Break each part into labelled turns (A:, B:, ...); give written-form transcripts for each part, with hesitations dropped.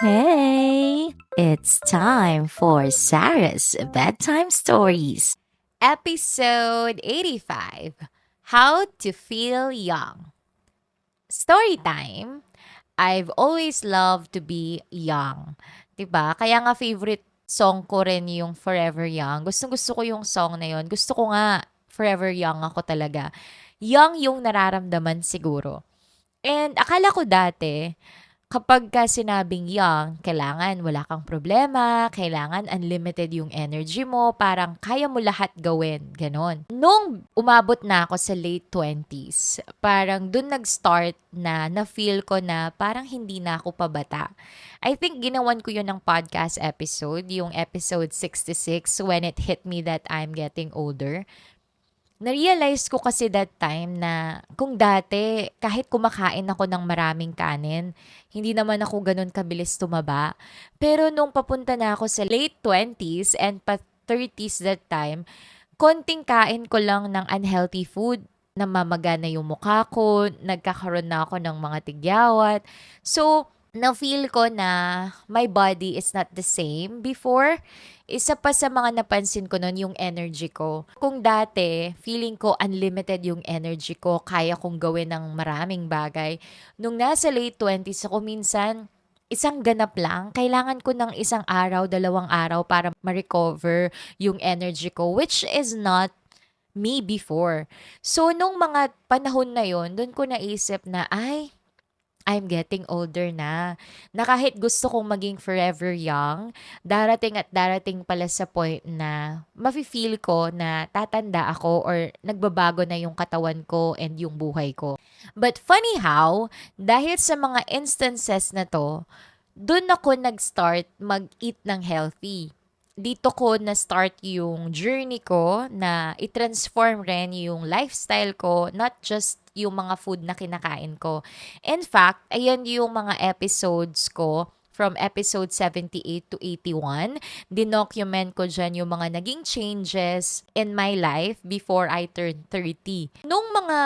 A: Hey, it's time for Sarah's Bedtime Stories. Episode 85, How to Feel Young. Story time. I've always loved to be young. 'Di ba? Kaya nga favorite song ko rin yung Forever Young. Gustong-gusto ko yung song na yun. Gusto ko nga forever young ako talaga. Young yung nararamdaman siguro. And akala ko dati, kapagka sinabing young, kailangan wala kang problema, kailangan unlimited yung energy mo, parang kaya mo lahat gawin, gano'n. Nung umabot na ako sa late 20s, parang dun nag-start na na-feel ko na parang hindi na ako pabata. I think ginawan ko yun ng podcast episode, yung episode 66, when it hit me that I'm getting older. Na-realize ko kasi that time na kung dati kahit kumakain ako ng maraming kanin, hindi naman ako gano'n kabilis tumaba. Pero nung papunta na ako sa late 20s and pa 30s that time, konting kain ko lang ng unhealthy food, namamaga na yung mukha ko, nagkakaroon na ako ng mga tigyawat. So, na-feel ko na my body is not the same before. Isa pa sa mga napansin ko nun yung energy ko. Kung dati, feeling ko unlimited yung energy ko, kaya kong gawin ng maraming bagay. Nung nasa late 20s ako, minsan, isang ganap lang, kailangan ko ng isang araw, 2 araw para ma-recover yung energy ko, which is not me before. So, nung mga panahon na yon, dun ko naisip na, ay, I'm getting older na kahit gusto kong maging forever young, darating at darating pala sa point na mafi-feel ko na tatanda ako or nagbabago na yung katawan ko and yung buhay ko. But funny how, dahil sa mga instances na 'to, dun ako nag-start mag-eat ng healthy. Dito ko na-start yung journey ko na i-transform rin yung lifestyle ko, not just yung mga food na kinakain ko. In fact, ayan yung mga episodes ko from episode 78 to 81. Dinocument ko dyan yung mga naging changes in my life before I turned 30. Nung mga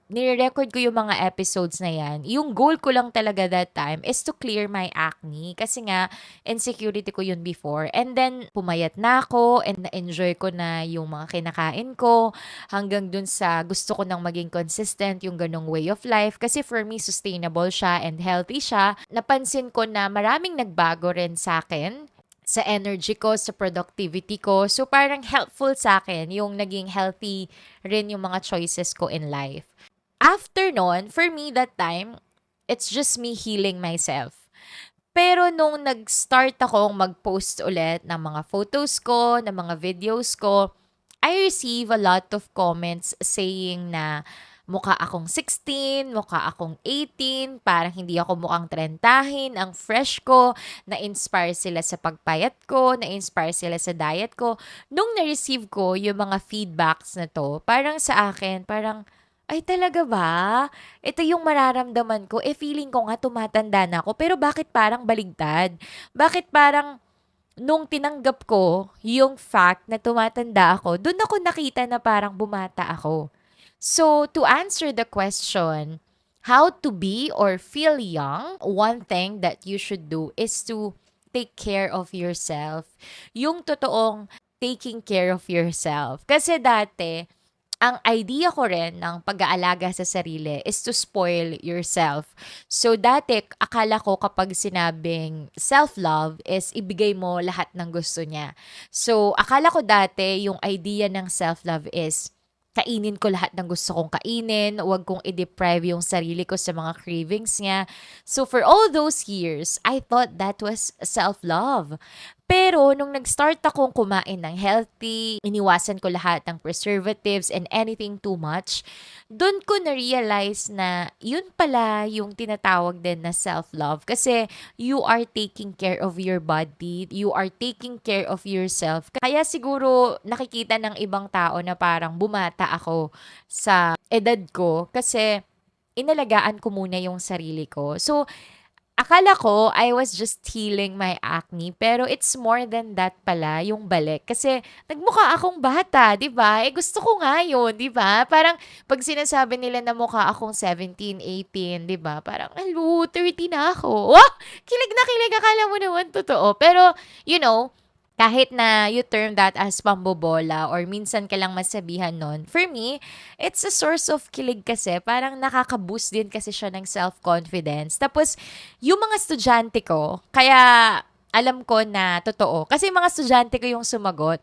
A: nire-record ko yung mga episodes na yan, yung goal ko lang talaga that time is to clear my acne. Kasi nga, insecurity ko yun before. And then, pumayat na ako and na-enjoy ko na yung mga kinakain ko hanggang dun sa gusto ko nang maging consistent yung ganong way of life. Kasi for me, sustainable siya and healthy siya. Napansin ko na maraming nagbago rin sa akin sa energy ko, sa productivity ko. So, parang helpful sa akin yung naging healthy rin yung mga choices ko in life. After nun, for me that time, it's just me healing myself. Pero nung nag-start akong mag-post ulit ng mga photos ko, ng mga videos ko, I receive a lot of comments saying na mukha akong 16, mukha akong 18, parang hindi ako mukhang trentahin, ang fresh ko, na-inspire sila sa pagpayat ko, na-inspire sila sa diet ko. Nung na-receive ko yung mga feedbacks na to, parang sa akin, parang ay talaga ba? Ito yung mararamdaman ko. Eh, feeling ko nga tumatanda na ako. Pero bakit parang baligtad? Bakit parang nung tinanggap ko yung fact na tumatanda ako, dun ako nakita na parang bumata ako. So, to answer the question, how to be or feel young, one thing that you should do is to take care of yourself. Yung totoong taking care of yourself. Kasi dati, ang idea ko rin ng pag-aalaga sa sarili is to spoil yourself. So dati, akala ko kapag sinabing self-love is ibigay mo lahat ng gusto niya. So akala ko dati yung idea ng self-love is kainin ko lahat ng gusto kong kainin, huwag kong i-deprive yung sarili ko sa mga cravings niya. So for all those years, I thought that was self-love. Pero nung nag-start akong kumain ng healthy, iniwasan ko lahat ng preservatives and anything too much, dun ko na-realize na yun pala yung tinatawag din na self-love. Kasi you are taking care of your body, you are taking care of yourself. Kaya siguro nakikita ng ibang tao na parang bumata ako sa edad ko kasi inalagaan ko muna yung sarili ko. So, Akala ko I was just healing my acne, pero it's more than that pala yung balik. Kasi nagmukha akong bata, 'di ba? Eh gusto ko nga 'yun, 'di ba? Parang 'pag sinasabi nila na mukha akong 17, 18, 'di ba? Parang, "Hello, 30 na ako." Wah! Kilig na kilig, akala mo naman totoo. Pero, you know, kahit na you term that as pambobola or minsan ka lang masabihan nun, for me, it's a source of kilig kasi parang nakaka-boost din kasi siya ng self-confidence. Tapos, yung mga estudyante ko, kaya alam ko na totoo. Kasi yung mga estudyante ko yung sumagot.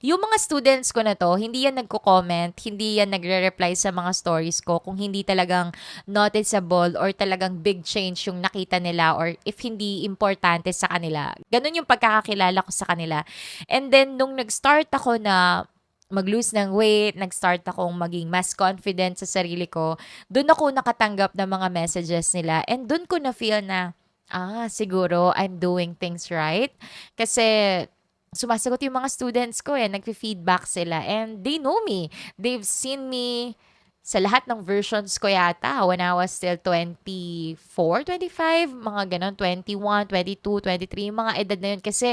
A: Yung mga students ko na to, hindi yan nagko-comment, hindi yan nagre-reply sa mga stories ko kung hindi talagang noticeable or talagang big change yung nakita nila or if hindi importante sa kanila. Ganun yung pagkakakilala ko sa kanila. And then, nung nag-start ako na mag-lose ng weight, nag-start akong maging mas confident sa sarili ko, dun ako nakatanggap ng mga messages nila and dun ko na-feel na, siguro I'm doing things right. Kasi sumasagot yung mga students ko nagfe-feedback sila and they know me. They've seen me sa lahat ng versions ko yata when I was still 24, 25, mga ganon, 21, 22, 23, yung mga edad na yun. Kasi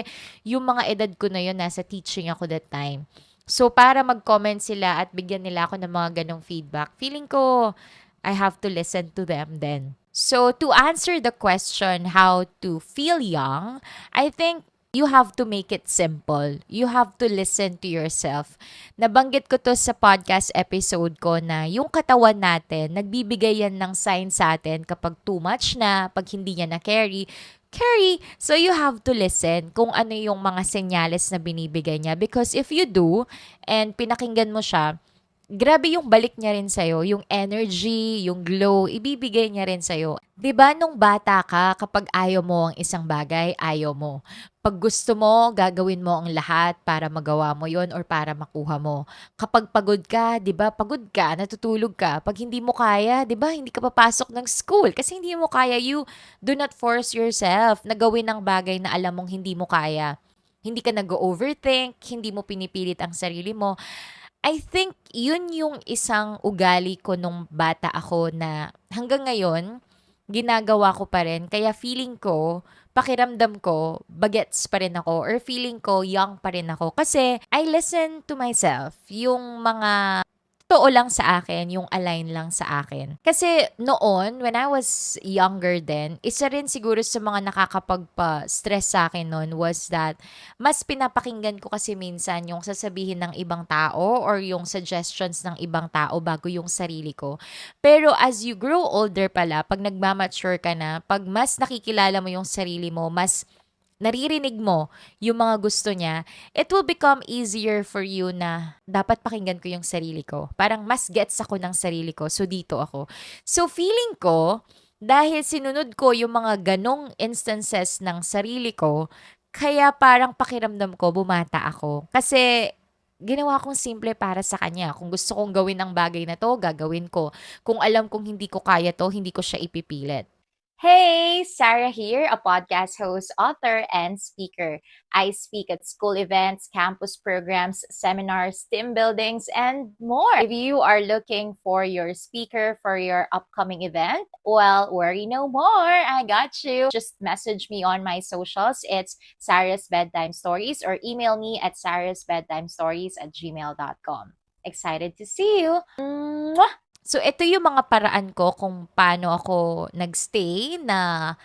A: yung mga edad ko na yun, nasa teaching ako that time. So, para mag-comment sila at bigyan nila ako ng mga ganong feedback, feeling ko I have to listen to them then. So, to answer the question, how to feel young, I think you have to make it simple. You have to listen to yourself. Nabanggit ko to sa podcast episode ko na yung katawan natin, nagbibigay yan ng sign sa atin kapag too much na, pag hindi niya na-carry, carry. So you have to listen kung ano yung mga senyales na binibigay niya. Because if you do, and pinakinggan mo siya, grabe yung balik niya rin sa'yo, yung energy, yung glow, ibibigay niya rin sa'yo. 'Di ba nung bata ka, kapag ayaw mo ang isang bagay, ayaw mo. Pag gusto mo, gagawin mo ang lahat para magawa mo yon or para makuha mo. Kapag pagod ka, 'di ba, pagod ka, natutulog ka. Pag hindi mo kaya, 'di ba, hindi ka papasok ng school kasi hindi mo kaya. You do not force yourself na gawin ang bagay na alam mong hindi mo kaya. Hindi ka nag-overthink, hindi mo pinipilit ang sarili mo. I think yun yung isang ugali ko nung bata ako na hanggang ngayon, ginagawa ko pa rin. Kaya feeling ko, pakiramdam ko, bagets pa rin ako or feeling ko young pa rin ako. Kasi I listen to myself. Yung mga totoo lang sa akin, yung align lang sa akin. Kasi noon, when I was younger then, isa rin siguro sa mga nakakapagpa-stress sa akin noon was that mas pinapakinggan ko kasi minsan yung sasabihin ng ibang tao or yung suggestions ng ibang tao bago yung sarili ko. Pero as you grow older pala, pag nagmamature ka na, pag mas nakikilala mo yung sarili mo, mas naririnig mo yung mga gusto niya, it will become easier for you na dapat pakinggan ko yung sarili ko. Parang mas gets ako ng sarili ko, so dito ako. So feeling ko, dahil sinunod ko yung mga ganong instances ng sarili ko, kaya parang pakiramdam ko bumata ako. Kasi ginawa kong simple para sa kanya. Kung gusto kong gawin ang bagay na to, gagawin ko. Kung alam kong hindi ko kaya to, hindi ko siya ipipilit. Hey, Sarah here, a podcast host, author, and speaker. I speak at school events, campus programs, seminars, team buildings, and more. If you are looking for your speaker for your upcoming event, well, worry no more. I got you. Just message me on my socials. It's Sarah's Bedtime Stories or email me at sarahsbedtimestories@gmail.com. Excited to see you. Mwah! So, ito yung mga paraan ko kung paano ako nagstay na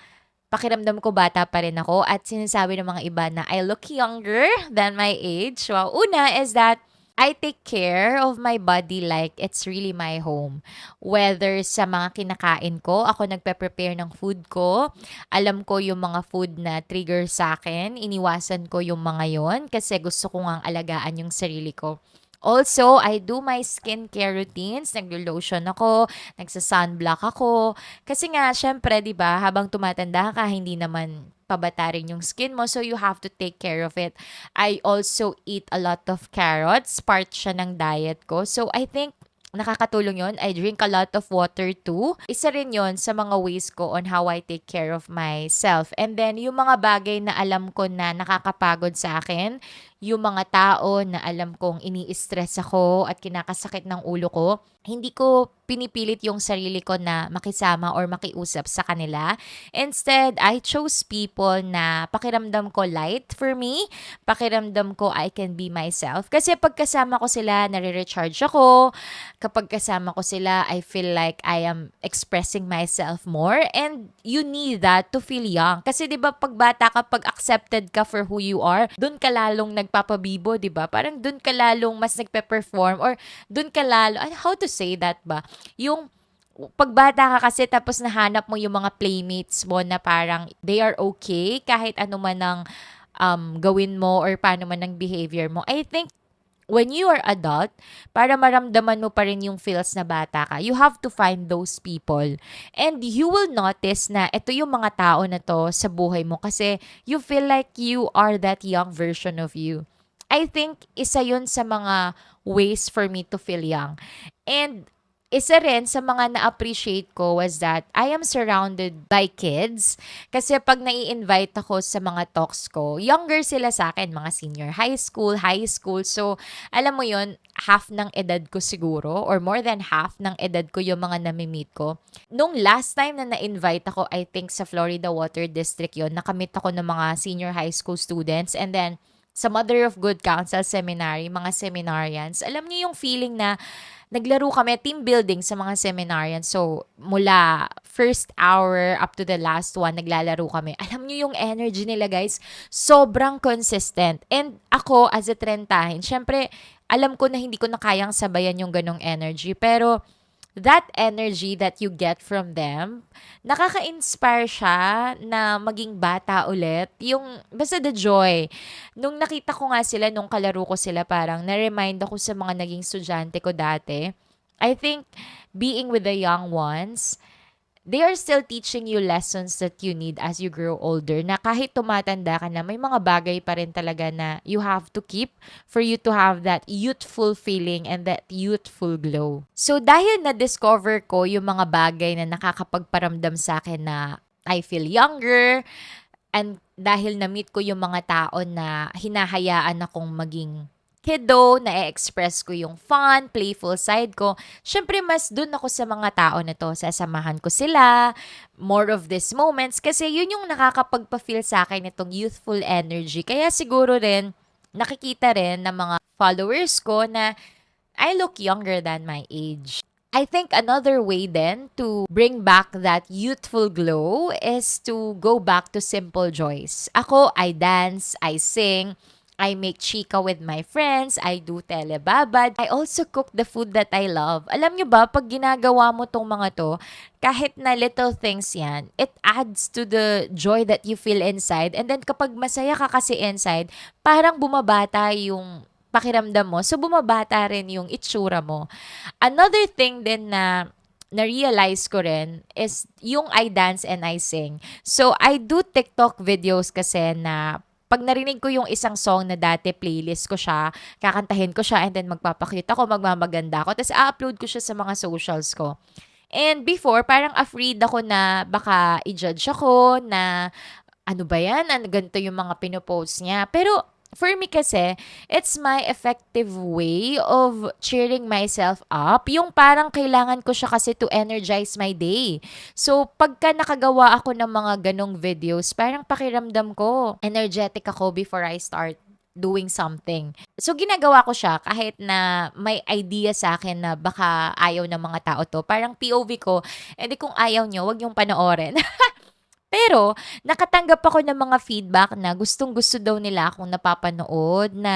A: pakiramdam ko bata pa rin ako at sinasabi ng mga iba na I look younger than my age. Well, una is that I take care of my body like it's really my home. Whether sa mga kinakain ko, ako nagpe-prepare ng food ko. Alam ko yung mga food na trigger sa akin. Iniwasan ko yung mga yon kasi gusto ko ngang alagaan yung sarili ko. Also, I do my skincare routines. Naglo-lotion ako, nagsa-sunblock ako. Kasi nga, syempre, di ba, habang tumatanda ka, hindi naman pabata rin yung skin mo. So, you have to take care of it. I also eat a lot of carrots. Part siya ng diet ko. So, I think nakakatulong yon. I drink a lot of water too. Isa rin yon sa mga ways ko on how I take care of myself. And then, yung mga bagay na alam ko na nakakapagod sa akin, yung mga tao na alam kong ini-stress ako at kinakasakit ng ulo ko, hindi ko pinipilit yung sarili ko na makisama or makiusap sa kanila. Instead, I chose people na pakiramdam ko light for me, pakiramdam ko I can be myself. Kasi pagkasama ko sila, nare-recharge ako. Kapag kasama ko sila, I feel like I am expressing myself more. And you need that to feel young. Kasi 'di ba pag bata ka, pag accepted ka for who you are, dun ka lalong nagpapabibo, 'di ba? Parang dun ka lalong mas nagpe-perform or dun ka lalo, how to say that ba? Yung pagbata ka kasi tapos nahanap mo yung mga playmates mo na parang they are okay kahit ano man ang gawin mo or paano man ang behavior mo. I think when you are adult, para maramdaman mo pa rin yung feels na bata ka, you have to find those people. And you will notice na ito yung mga tao na to sa buhay mo kasi you feel like you are that young version of you. I think isa yun sa mga ways for me to feel young. And isa rin sa mga na-appreciate ko was that I am surrounded by kids. Kasi pag nai-invite ako sa mga talks ko, younger sila sa akin, mga senior high school, high school. So, alam mo yon, half ng edad ko siguro or more than half ng edad ko yung mga nami-meet ko. Nung last time na na-invite ako, I think sa Florida Water District yon, nakamit ako ng mga senior high school students and then sa Mother of Good Counsel Seminary, mga seminarians. Alam niyo yung feeling na naglaro kami, team building sa mga seminarians. So, mula first hour up to the last one, naglalaro kami. Alam niyo yung energy nila, guys, sobrang consistent. And ako, as a trentahin, syempre, alam ko na hindi ko na kayang sabayan yung ganong energy. Pero, that energy that you get from them, nakaka-inspire siya na maging bata ulit. Yung, basta the joy. Nung nakita ko nga sila, nung kalaro ko sila, parang na-remind ako sa mga naging estudyante ko dati. I think being with the young ones, they are still teaching you lessons that you need as you grow older, na kahit tumatanda ka na, may mga bagay pa rin talaga na you have to keep for you to have that youthful feeling and that youthful glow. So dahil na-discover ko yung mga bagay na nakakapagparamdam sa akin na I feel younger, and dahil na-meet ko yung mga tao na hinahayaan akong maging kiddo, na-express ko yung fun, playful side ko, syempre mas dun ako sa mga tao na to. Sasamahan ko sila, more of these moments, kasi yun yung nakakapagpa-feel sa akin itong youthful energy. Kaya siguro rin, nakikita rin ng mga followers ko na I look younger than my age. I think another way then to bring back that youthful glow is to go back to simple joys. Ako, I dance, I sing, I make chika with my friends, I do telebabad. I also cook the food that I love. Alam nyo ba, pag ginagawa mo tong mga to, kahit na little things yan, it adds to the joy that you feel inside. And then kapag masaya ka kasi inside, parang bumabata yung pakiramdam mo. So bumabata rin yung itsura mo. Another thing din na na-realize ko rin is yung I dance and I sing. So I do TikTok videos kasi na pag narinig ko yung isang song na dati playlist ko siya, kakantahin ko siya and then magpapakita ko, magmamaganda ako, tapos i-upload ko siya sa mga socials ko. And before, parang afraid ako na baka i-judge ako na ano ba yan? Ano, ganito yung mga pinopost niya. Pero for me kasi, it's my effective way of cheering myself up. Yung parang kailangan ko siya kasi to energize my day. So, pagka nakagawa ako ng mga ganong videos, parang pakiramdam ko, energetic ako before I start doing something. So, ginagawa ko siya kahit na may idea sa akin na baka ayaw ng mga tao to. Parang POV ko, edi kung ayaw nyo, wag yung panoorin. Pero, nakatanggap ako ng mga feedback na gustong-gusto daw nila akong napapanood, na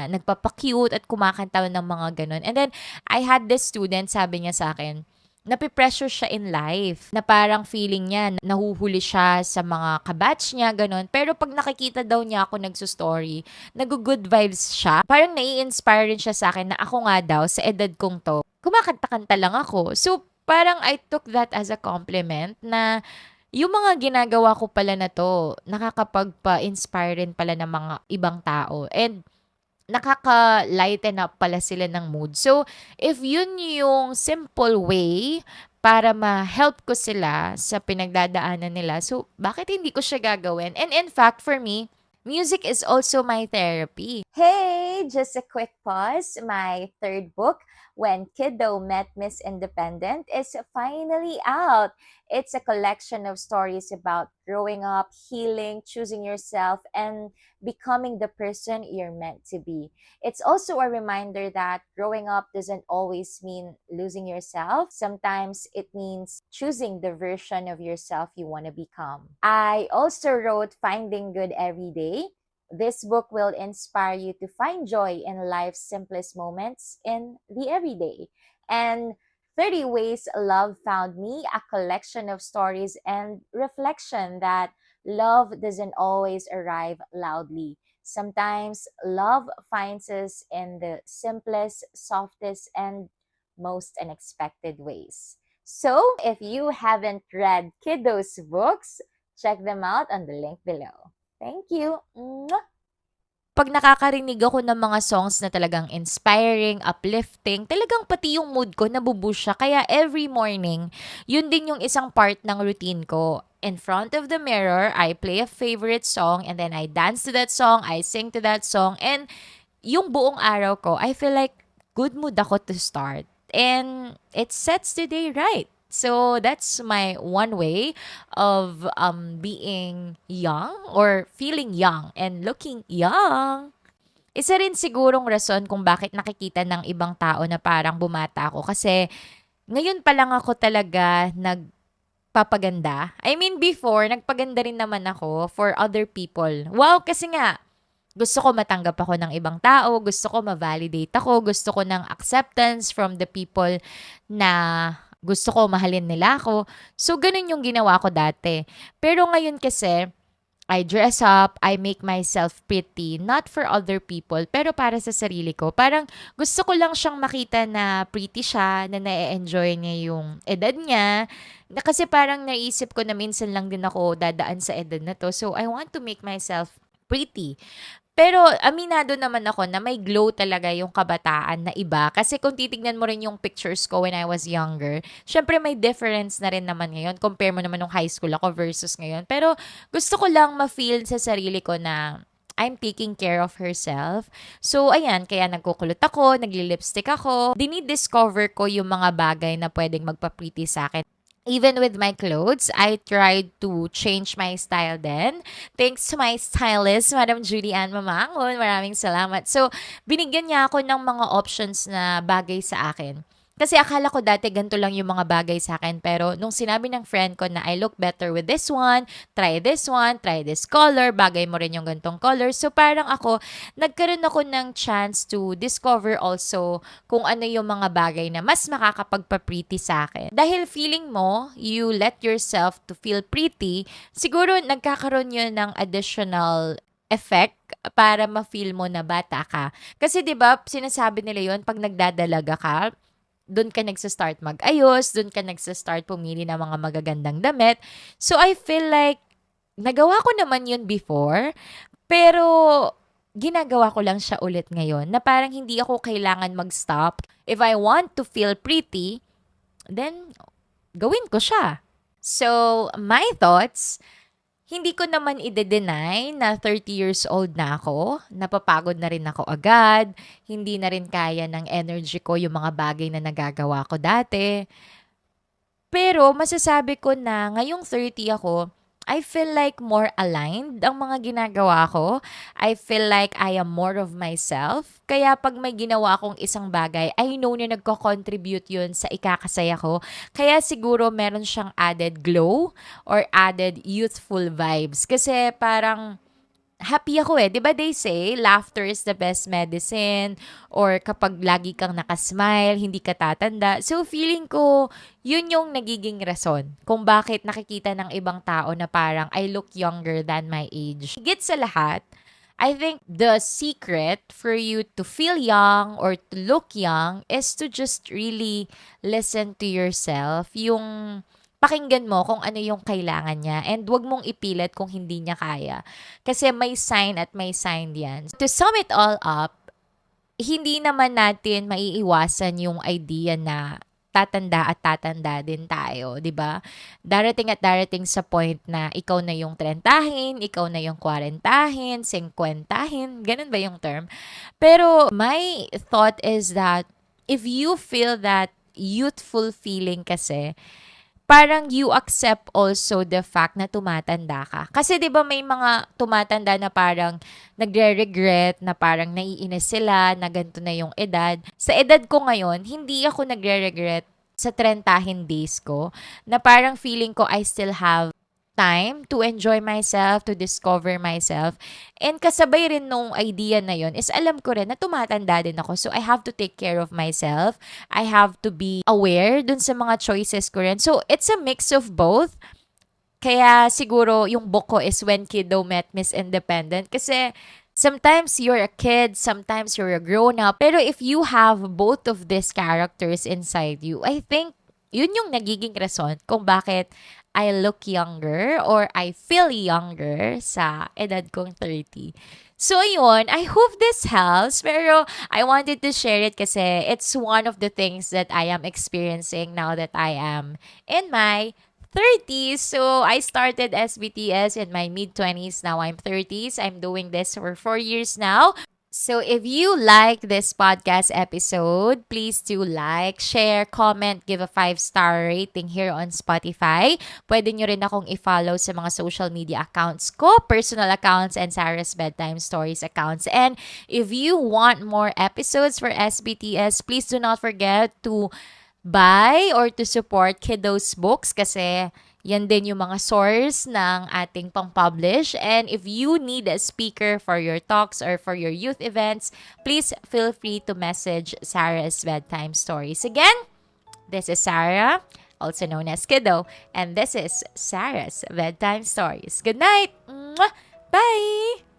A: nagpapa-cute at kumakanta ng mga ganun. And then, I had this student, sabi niya sa akin, napipressure siya in life, na parang feeling niya, nahuhuli siya sa mga kabatch niya, ganun. Pero pag nakikita daw niya ako nagsustory, nag-good vibes siya. Parang nai-inspire rin siya sa akin na ako nga daw, sa edad kong to, kumakanta-kanta lang ako. So, parang I took that as a compliment na yung mga ginagawa ko pala na 'to, nakakapagpa-inspire rin pala ng mga ibang tao and nakaka-lighten up pala sila ng mood. So, if yun yung simple way para ma-help ko sila sa pinagdadaanan nila, so bakit hindi ko siya gagawin? And in fact, for me, Music is also my therapy. Hey, just a quick pause. My third book, When Kiddo Met Miss Independent, is finally out. It's a collection of stories about growing up, healing, choosing yourself, and becoming the person you're meant to be. It's also a reminder that growing up doesn't always mean losing yourself. Sometimes it means choosing the version of yourself you want to become. I also wrote Finding Good Every Day. This book will inspire you to find joy in life's simplest moments in the everyday. And 30 Ways Love Found Me, a collection of stories and reflection that love doesn't always arrive loudly. Sometimes love finds us in the simplest, softest, and most unexpected ways. So, if you haven't read Kiddos books, check them out on the link below. Thank you. Mwah! 'Pag nakakarinig ako ng mga songs na talagang inspiring, uplifting, talagang pati yung mood ko nabu-boost siya. Kaya every morning, yun din yung isang part ng routine ko. In front of the mirror, I play a favorite song and then I dance to that song, I sing to that song, and yung buong araw ko, I feel like good mood ako to start. And it sets the day right. So that's my one way of being young or feeling young and looking young. Isa rin sigurong rason kung bakit nakikita ng ibang tao na parang bumata ako kasi ngayon pa lang ako talaga nagpapaganda. I mean before, nagpaganda rin naman ako for other people. Wow, kasi nga, gusto ko matanggap ako ng ibang tao, gusto ko ma-validate ako, gusto ko ng acceptance from the people na gusto ko mahalin nila ako. So, ganun yung ginawa ko dati. Pero ngayon kasi, I dress up, I make myself pretty, not for other people, pero para sa sarili ko. Parang gusto ko lang siyang makita na pretty siya, na na-enjoy niya yung edad niya. Kasi parang naisip ko na minsan lang din ako dadaan sa edad na to. So, I want to make myself pretty. Pero aminado naman ako na may glow talaga yung kabataan na iba. Kasi kung titignan mo rin yung pictures ko when I was younger, syempre may difference na rin naman ngayon. Compare mo naman nung high school ako versus ngayon. Pero gusto ko lang ma-feel sa sarili ko na I'm taking care of herself. So, ayan, kaya nagkukulot ako, nagli-lipstick ako. Dinidiscover ko yung mga bagay na pwedeng magpa-pretty sa akin. Even with my clothes, I tried to change my style then. Thanks to my stylist, Madam Judy Ann Mamangon. Maraming salamat. So, binigyan niya ako ng mga options na bagay sa akin. Kasi akala ko dati ganito lang yung mga bagay sa akin. Pero nung sinabi ng friend ko na I look better with this one, try this color, bagay mo rin yung gantong color. So parang ako, nagkaroon ako ng chance to discover also kung ano yung mga bagay na mas makakapagpa-pretty sa akin. Dahil feeling mo, you let yourself to feel pretty, siguro nagkakaroon yun ng additional effect para ma-feel mo na bata ka. Kasi 'di ba, sinasabi nila 'yon pag nagdadalaga ka, do'n ka nagsa-start mag-ayos, do'n ka nagsa-start pumili ng mga magagandang damit. So I feel like nagawa ko naman 'yun before, pero ginagawa ko lang siya ulit ngayon na parang hindi ako kailangan mag-stop. If I want to feel pretty, then gawin ko siya. So, my thoughts, hindi ko naman ide-deny na 30 years old na ako, napapagod na rin ako agad, hindi na rin kaya ng energy ko yung mga bagay na nagagawa ko dati. Pero masasabi ko na ngayong 30 ako, I feel like more aligned ang mga ginagawa ko. I feel like I am more of myself. Kaya pag may ginawa akong isang bagay, I know na nagko-contribute yun sa ikakasaya ko. Kaya siguro meron siyang added glow or added youthful vibes. Kasi parang happy ako eh. 'Di ba they say, laughter is the best medicine or kapag lagi kang nakasmile, hindi ka tatanda. So feeling ko, yun yung nagiging rason kung bakit nakikita ng ibang tao na parang I look younger than my age. Higit sa lahat, I think the secret for you to feel young or to look young is to just really listen to yourself. Yung pakinggan mo kung ano yung kailangan niya and wag mong ipilit kung hindi niya kaya. Kasi may sign at may sign yan. To sum it all up, hindi naman natin maiiwasan yung idea na tatanda at tatanda din tayo, 'di ba? Darating at darating sa point na ikaw na yung 30, ikaw na yung 40, 50, ganun ba yung term? Pero my thought is that if you feel that youthful feeling kasi, parang you accept also the fact na tumatanda ka. Kasi 'di ba may mga tumatanda na parang nagre-regret, na parang naiinis sila na ganito na yung edad. Sa edad ko ngayon, hindi ako nagre-regret sa 30 days ko, na parang feeling ko I still have time to enjoy myself, to discover myself. And kasabay rin nung idea na yon is alam ko rin na tumatanda din ako. So I have to take care of myself. I have to be aware dun sa mga choices ko rin. So it's a mix of both. Kaya siguro yung book ko is When Kiddo Met Miss Independent. Kasi sometimes you're a kid, sometimes you're a grown-up. Pero if you have both of these characters inside you, I think yun yung nagiging rason kung bakit I look younger or I feel younger sa edad kong 30. So, yun. I hope this helps. Pero I wanted to share it kasi it's one of the things that I am experiencing now that I am in my 30s. So, I started SBTS in my mid-20s. Now I'm 30s. I'm doing this for 4 years now. So if you like this podcast episode, please do like, share, comment, give a 5-star rating here on Spotify. Pwede nyo rin akong i-follow sa mga social media accounts ko, personal accounts, and Sarah's Bedtime Stories accounts. And if you want more episodes for SBTS, please do not forget to buy or to support Kiddos Books kasi yan din yung mga source ng ating pang-publish. And if you need a speaker for your talks or for your youth events, please feel free to message Sarah's Bedtime Stories. Again, this is Sarah, also known as Kiddo, and this is Sarah's Bedtime Stories. Good night! Mwah! Bye!